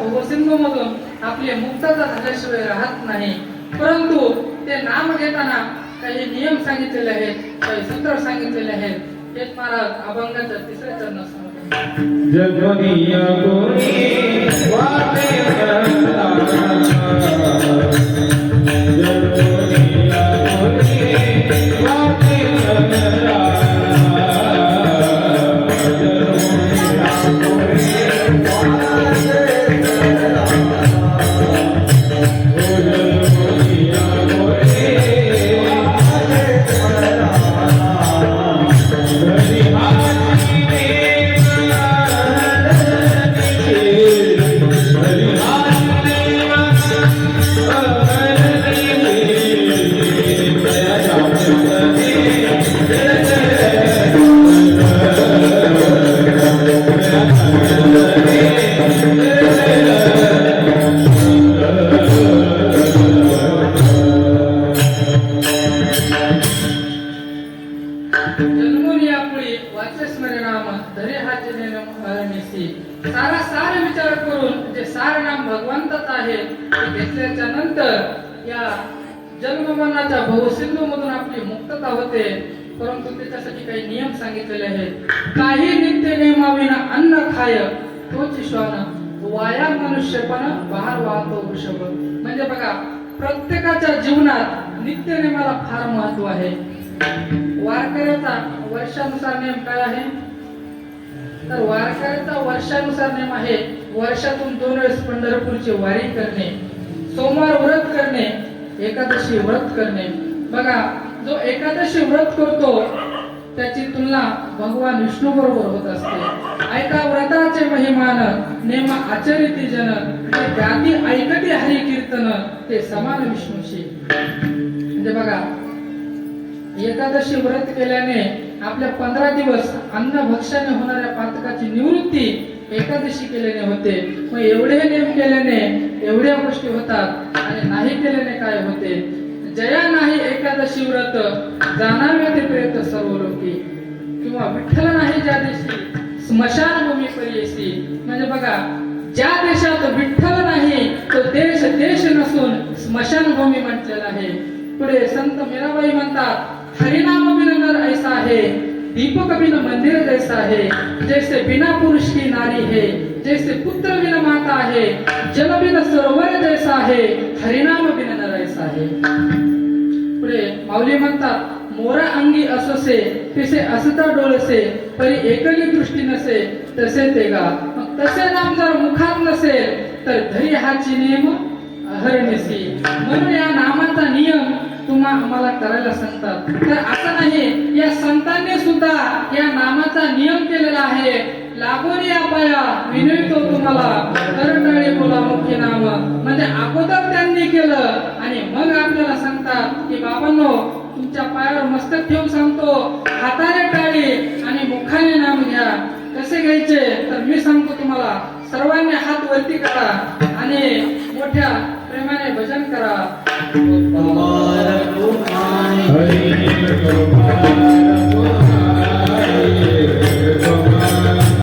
भवसिंधू मधून आपली मुक्तता झाल्याशिवाय राहत नाही. परंतु ते नाम घेताना काही नियम सांगितलेले आहेत, काही सूत्र सांगितलेले आहेत. हेच महाराज अभंगाच्या तिसऱ्या चरणात सांगतात. जगनिया गोरी वाटे सारा सार विचार करून जे सार नाम भगवंतच आहे ते घेतल्याच्या नंतर या जन्ममरणाच्या भवसिंधू मधून आपली मुक्तता होते. परंतु त्याच्यासाठी काही नियम सांगितलेले आहेत. काही नित्य नियमाविना अन्न खाय तोच श्वान वाया मनुष्यपण बाहेर वाहतो वृषभ. म्हणजे बघा, प्रत्येकाच्या जीवनात नित्य नियमाला फार महत्व आहे. वारकऱ्याचा वर्षानुसार नियम काय आहे? तर वारकऱ्याचा वर्षानुसार नियम आहे वर्षातून 2 वेळेस पंढरपूरची वारी करणे, सोमवार व्रत करणे, एकादशी व्रत करणे. बघा, जो एकादशी व्रत करतो त्याची तुलना भगवान विष्णू बरोबर होत असते. ऐका व्रताचे महिमान नेम आचरिती जन, जे गाती ऐकती हरी कीर्तन ते समान विष्णूशी. म्हणजे बघा, एकादशी व्रत केल्याने आपल्या 15 दिवस अन्न भक्षाने होणाऱ्या पातकाची निवृत्ती एकादशी केल्याने होते. मग एवढे नियम केल्याने एवढ्या गोष्टी होतात आणि नाही केल्याने काय होते? जया नाही एकादशी व्रत जाणावे ते प्रेत सर्व लोकी, किंवा विठ्ठल नाही ज्या देशी स्मशानभूमी परियेसी. म्हणजे बघा, ज्या देशात विठ्ठल नाही तो देश देश नसून स्मशानभूमी म्हटलेला आहे. पुढे संत मीराबाई म्हणतात, हरिनाम बिन नर ऐसा है, दीपक बिन मंदिर जैसा है, जैसे बिना पुरुष की नारी है, जैसे पुत्र बिन माता है, जल बिन सरोवर जैसा है, हरिनाम बिन नर ऐसा है. पुढे माऊली म्हणतात, मोरा अंगी असोसे तिसे असता डोळसे, परी एकली दृष्टी नसे तसे ते गा. मग तसे नाम जर मुखात नसेल तर धरी हाची नियम अहर्निशी. म्हणून या नामाचा नियम आम्हाला करायला सांगतात. तर असं नाही, या संतांनी सुद्धा या नामाचा नियम केलेला आहे. लागून या पाया विनवितो तुम्हाला, करटाळी बोला मुख्य नाम. म्हणजे अगोदर त्यांनी केलं आणि मग आपल्याला सांगतात की बाबांनो, तुमच्या पायावर मस्तक ठेवून सांगतो, हाताने टाळी आणि मुखाने नाम घ्या. कसे घ्यायचे तर मी सांगतो तुम्हाला. सर्वांनी हात वरती करा आणि मोठ्या प्रेमाने भजन करा.